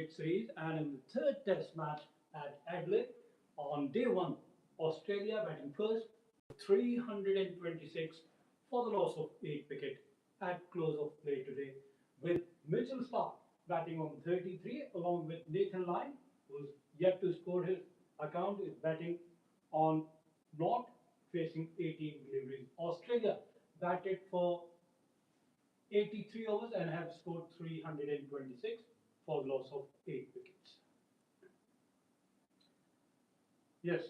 cricket series, and in the third test match at Adelaide on day one, Australia batting first, 326 for the loss of 8 wickets at close of play today, with Mitchell Starc batting on 33 along with Nathan Lyon, who's yet to score. His account is batting on not facing 18 deliveries. Australia batted for 83 overs and have scored 326 for the loss of 8 wickets. Yes,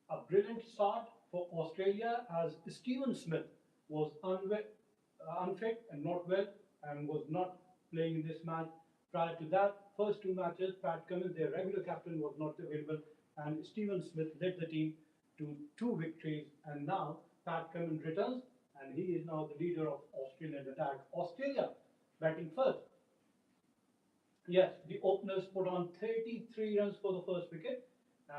a brilliant start for Australia as Steven Smith was unfit and not well and was not playing in this match. Prior to that, first two matches, Pat Cummins, their regular captain, was not available, and Steven Smith led the team to 2 victories. And now Pat Cummins returns, and he is now the leader of Australian attack. Australia batting first. Yes, the openers put on 33 runs for the first wicket,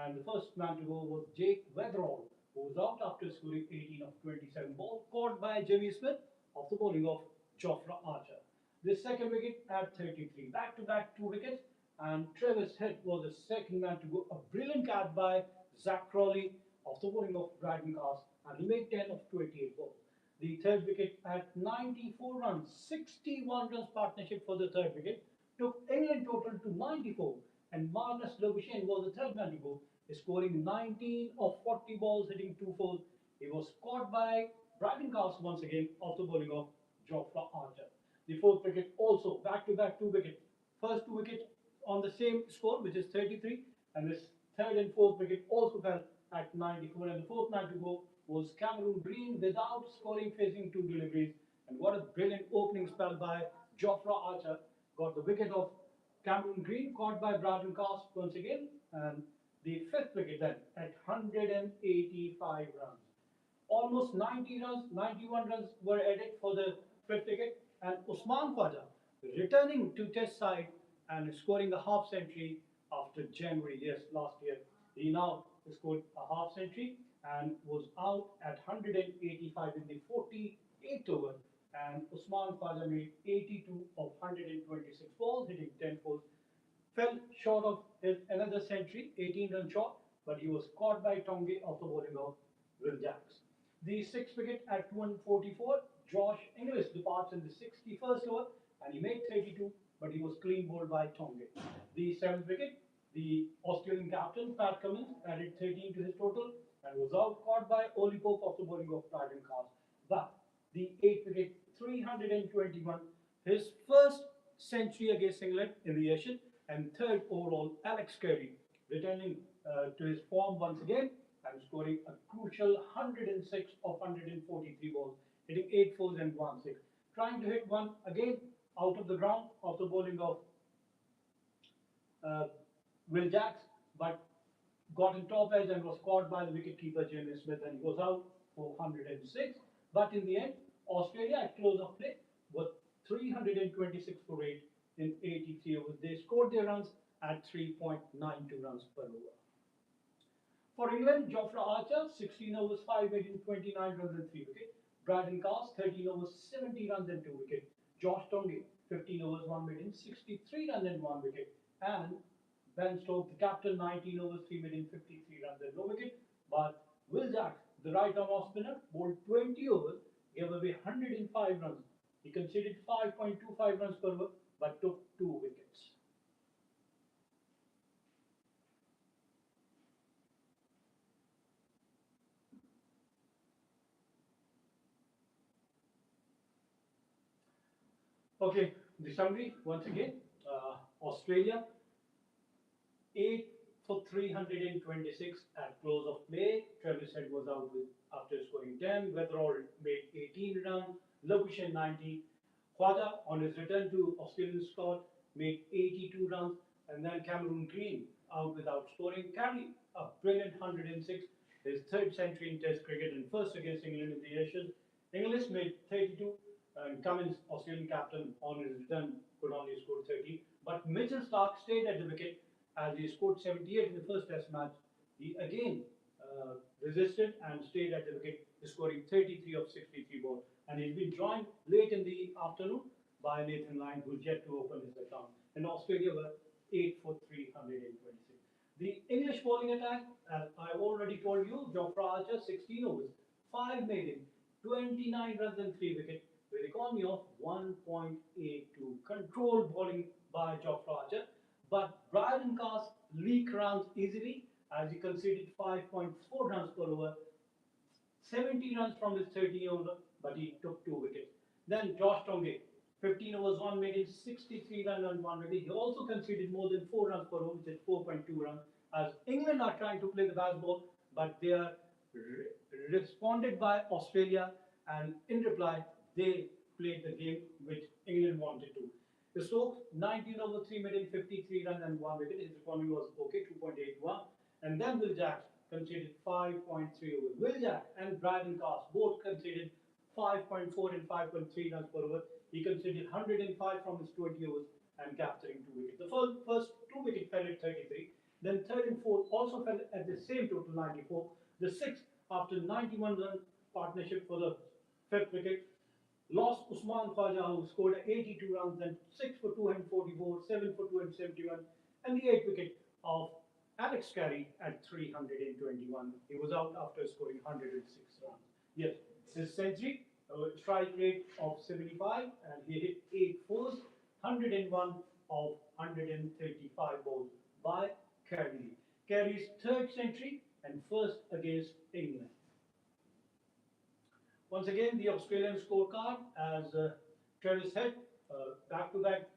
and the first man to go was Jake Weatherall, who was out after scoring 18 of 27 balls, caught by Jimmy Smith off the bowling of Jofra Archer. The second wicket at 33, back-to-back 2 wickets, and Travis Head was the second man to go. A brilliant catch by Zach Crawley off the bowling of Braden Cast, and he made 10 of 28 balls. The third wicket at 94 runs, 61 runs partnership for the third wicket, took England total to 94, and Marnus Labuschagne was the third man to go, scoring 19 of 40 balls, hitting 2 fours. He was caught by Braden Cast once again off the bowling of Jofra Archer. The fourth wicket also back-to-back 2 wickets. First 2 wickets on the same score, which is 33, and this third and fourth wicket also fell at 94, and the fourth man to go was Cameron Green without scoring, facing 2 deliveries. And what a brilliant opening spell by Jofra Archer. Got the wicket of Cameron Green, caught by Braden Cast once again, and the fifth wicket then at 185 runs. Almost 90 runs, 91 runs were added for the fifth wicket, and Usman Khwaja returning to test side and scoring a half century after January, yes, last year. He now scored a half century and was out at 185 in the 48th over, and Usman Khwaja made 82 of 126 balls, hitting 10 fours. Fell short of his another century, 18 runs short, but he was caught by Tonge off the bowling of Will Jacks. The sixth wicket at 244, Josh Inglis departs in the 61st over, and he made 32, but he was clean bowled by Tonge. The seventh wicket, the Australian captain, Pat Cummins, added 13 to his total and was out, caught by Oli Pope off the bowling of Braden Cast. But the eighth wicket, 321, his first century against England in the Ashes, and third overall, Alex Carey returning to his form once again and scoring a crucial 106 of 143 balls, hitting 8 fours and 1 6. Trying to hit one again out of the ground off the bowling of Will Jacks, but got in top edge and was caught by the wicketkeeper Jimmy Smith, and he was out for 106. But in the end, Australia at close of play was 326 for 8 in 83 overs. They scored their runs at 3.92 runs per over. For England, Jofra Archer, 16 overs, 5 made in 29 runs and 3 wickets. Braden Cast, 13 overs, 70 runs and 2 wickets. Josh Tonge, 15 overs, 1 made in 63 runs and 1 wicket. And Ben Stokes, the captain, 19 overs, 3 made in 53 runs and no wicket. But Will Jacks, the right-arm off spinner, bowled 20 overs, gave away 105 runs. He conceded 5.25 runs per over, but took 2 wickets. Okay, the summary once again. Australia 8 for 326 at close of play. Travis Head was out after scoring 10. Weatherall made 18 runs. Labuschagne 90. Khwaja on his return to Australian squad made 82 runs, and then Cameron Green out without scoring. Carey, a brilliant 106, his third century in Test cricket and first against England in the Ashes. English made 32, and Cummins, Australian captain, on his return could only score 30. But Mitchell Starc stayed at the wicket as he scored 78 in the first Test match. He again resisted and stayed at the wicket, scoring 33 of 63 balls. And he's been joined late in the afternoon by Nathan Lyon, who's yet to open his account. and Australia were 8 for 326. The English bowling attack, as I already told you, Jofra Archer 16 overs, 5 made in 29 runs and 3 wickets with economy of 1.82. Controlled bowling by Jofra Archer, but Brydon Cast leak runs easily as he conceded 5.4 runs per over, 70 runs from his 30 over, but he took 2 wickets. Then Josh Tongue, 15 overs, 1 made 63 runs and 1 wicket. He also conceded more than 4 runs per over, which is 4.2 runs. As England are trying to play the baseball, but they are responded by Australia, and in reply, they played the game which England wanted to. The Stokes, 19 over 3 made 53 runs and 1 wicket. His economy was okay, 2.81. And then Will Jacks conceded 5.3 over. Will Jack and Brydon Cast both conceded 5.4 and 5.3 runs per over. He conceded 105 from his 20 overs and capturing 2 wickets. The first 2 wickets fell at 33. Then third and fourth also fell at the same total, 94. The sixth, after 91 run partnership for the fifth wicket, lost Usman Khwaja, who scored 82 runs, then 6 for 244, 7 for 271, and the 8th wicket of Alex Carey at 321. He was out after scoring 106 runs. Yes, his century, strike rate of 75, and he hit 8 fours, 101 of 135 balls by Carey. Carey's third century and first against England. Once again, the Australian scorecard, as Travis said, back-to-back.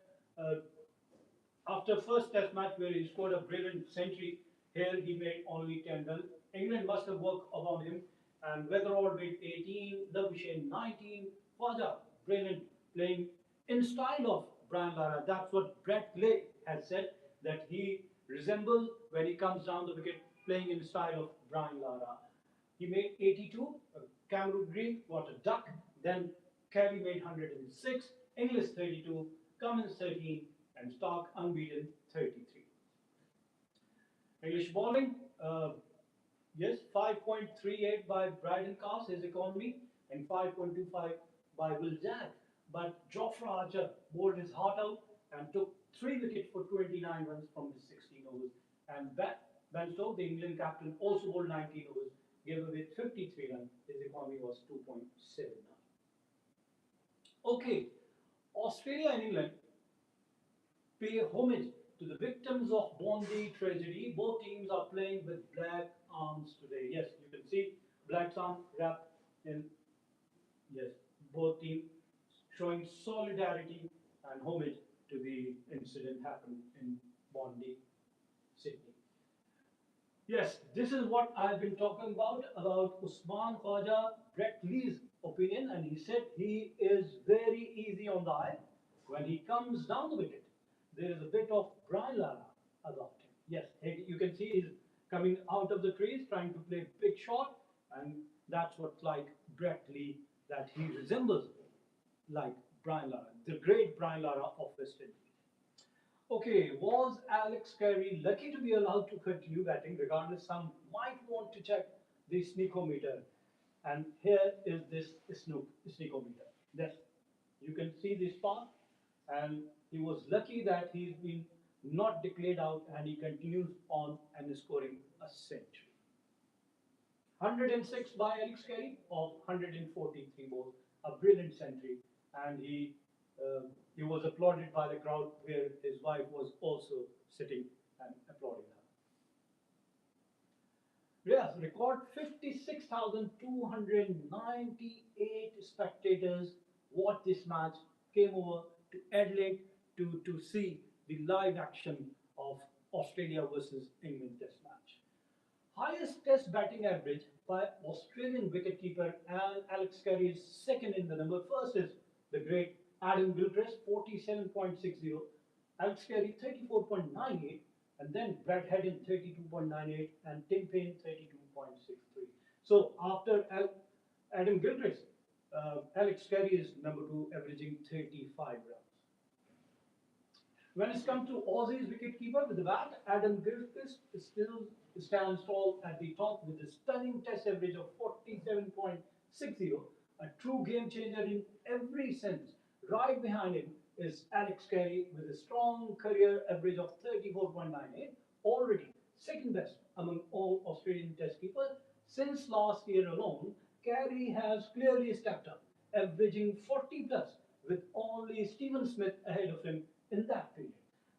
After first test match where he scored a brilliant century, here he made only 10 runs. England must have worked upon him, and Weatherall made 18, Derbyshire 19, Khwaja brilliant, playing in style of Brian Lara. That's what Brett Clay has said, that he resembles when he comes down the wicket playing in style of Brian Lara. He made 82, Cameron Green, what a duck. Then Carey made 106, Inglis 32, Cummins 13, and Stark unbeaten 33. English bowling, yes, 5.38 by Brydon Cast, his economy, and 5.25 by Will Jack. But Jofra Archer bowled his heart out and took 3 wickets for 29 runs from his 16 overs. And Ben Stokes, the England captain, also bowled 19 overs, gave away 53 runs. His economy was 2.79. Okay, Australia and England pay homage to the victims of Bondi tragedy. Both teams are playing with black arms today. Yes, you can see black arms wrapped in, yes, both teams showing solidarity and homage to the incident happened in Bondi, Sydney. Yes, this is what I've been talking about Usman Khwaja, Brett Lee's opinion, and he said he is very easy on the eye. When he comes down the wicket, there is a bit of Brian Lara about him. Yes, you can see he's coming out of the trees, trying to play big shot, and that's what's like Brett Lee, that he resembles like Brian Lara, the great Brian Lara of West Indies. Okay, was Alex Carey lucky to be allowed to continue batting? Regardless, some might want to check the sneakometer. And here is this sneakometer. Yes, you can see this part. And he was lucky that he's been not declared out, and he continues on and is scoring a century. 106 by Alex Carey of 143 balls, a brilliant century, and he was applauded by the crowd, where his wife was also sitting and applauding her. Yes, record 56,298 spectators watched this match, came over to Adelaide to see the live action of Australia versus England test match. Highest test batting average by Australian wicketkeeper, and Alex Carey is second in the number. First is the great Adam Gilchrist, 47.60, Alex Carey 34.98, and then Brad Haddin 32.98, and Tim Payne 32.63. So after Adam Gilchrist, Alex Carey is number 2, averaging 35 runs. When it comes to Aussie's wicketkeeper with the bat, Adam Gilchrist still stands tall at the top with a stunning test average of 47.60, a true game changer in every sense. Right behind him is Alex Carey with a strong career average of 34.98, already second best among all Australian test keepers. Since last year alone, Carey has clearly stepped up, averaging 40 plus, with only Stephen Smith ahead of him in that period.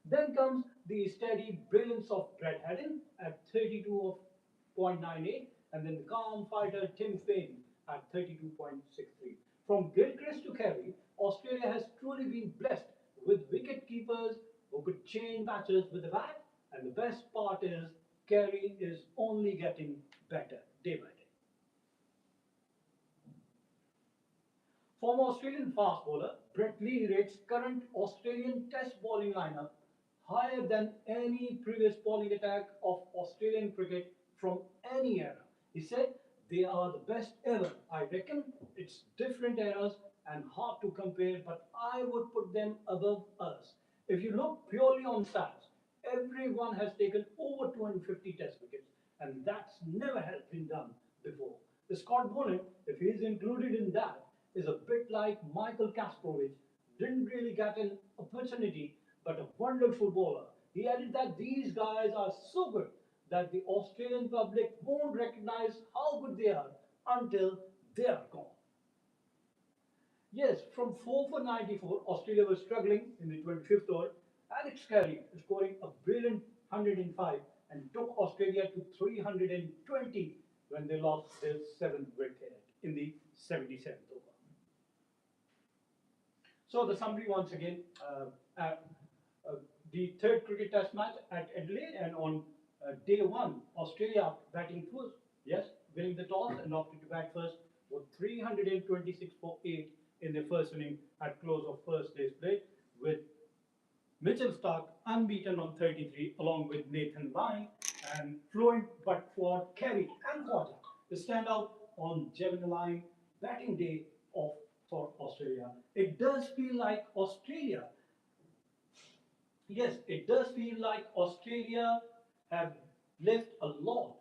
Then comes the steady brilliance of Brad Haddon at 32.98, and then the calm fighter Tim Fane at 32.63. From Gilchrist to Carey, Australia has truly been blessed with wicket keepers who could change matches with the bat, and the best part is Carey is only getting better day by day. Former Australian fast bowler Brett Lee rates current Australian test bowling lineup higher than any previous bowling attack of Australian cricket from any era. He said they are the best ever. I reckon it's different eras and hard to compare, but I would put them above us. If you look purely on stats, everyone has taken over 250 test wickets, and that's never has been done before. The Scott Boland, if he is included in that, is a bit like Michael Kasparov. Didn't really get an opportunity, but a wonderful bowler. He added that these guys are so good that the Australian public won't recognize how good they are until they are gone. Yes, from 4 for 94, Australia was struggling in the 25th over. Alex Carey scoring a brilliant 105 and took Australia to 320 when they lost their 7th wicket in the 77th over. So the summary once again, the third cricket test match at Adelaide, and on day one, Australia batting first, yes, winning the toss and opted to bat first with 326 for 8 in the first inning at close of first day's play, with Mitchell Starc unbeaten on 33 along with Nathan Lyon, and fluent but for Carey and Quater to stand out on Gemini batting day of for Australia. It does feel like Australia. Yes, it does feel like Australia have left a lot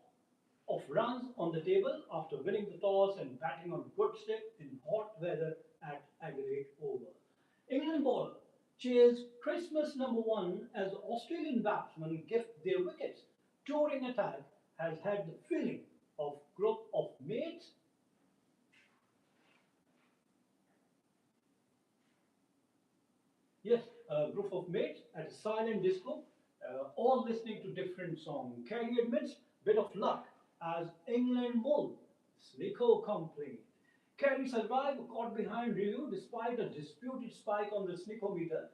of runs on the table after winning the toss and batting on good stick in hot weather at Adelaide Oval. England bowler chased Christmas number one as Australian batsmen gift their wickets. Touring attack has had the feeling of group of mates. Yes, a group of mates at a silent disco, all listening to different songs. Carey admits bit of luck as England won. Slicko complained. Carey survived caught behind review despite a disputed spike on the Slickometer,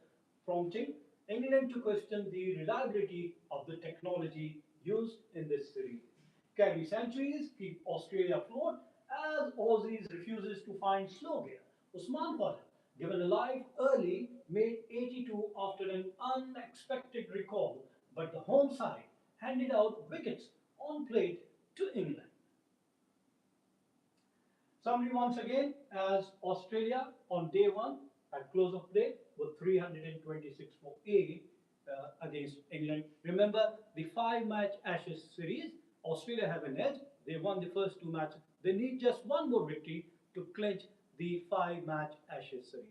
prompting England to question the reliability of the technology used in this series. Carey centuries keep Australia afloat as Aussies refuses to find slow gear. Usman Khawaja, given a life early, made 82 after an unexpected recall, but the home side handed out wickets on plate to England. Summary once again, as Australia on day one at close of play with 326 for 8 against England. Remember the 5-match Ashes series, Australia have an edge. They won the first 2 matches. They need just one more victory to clinch the 5-match Ashes series.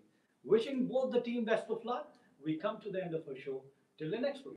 Wishing both the team best of luck. We come to the end of our show. Till the next week.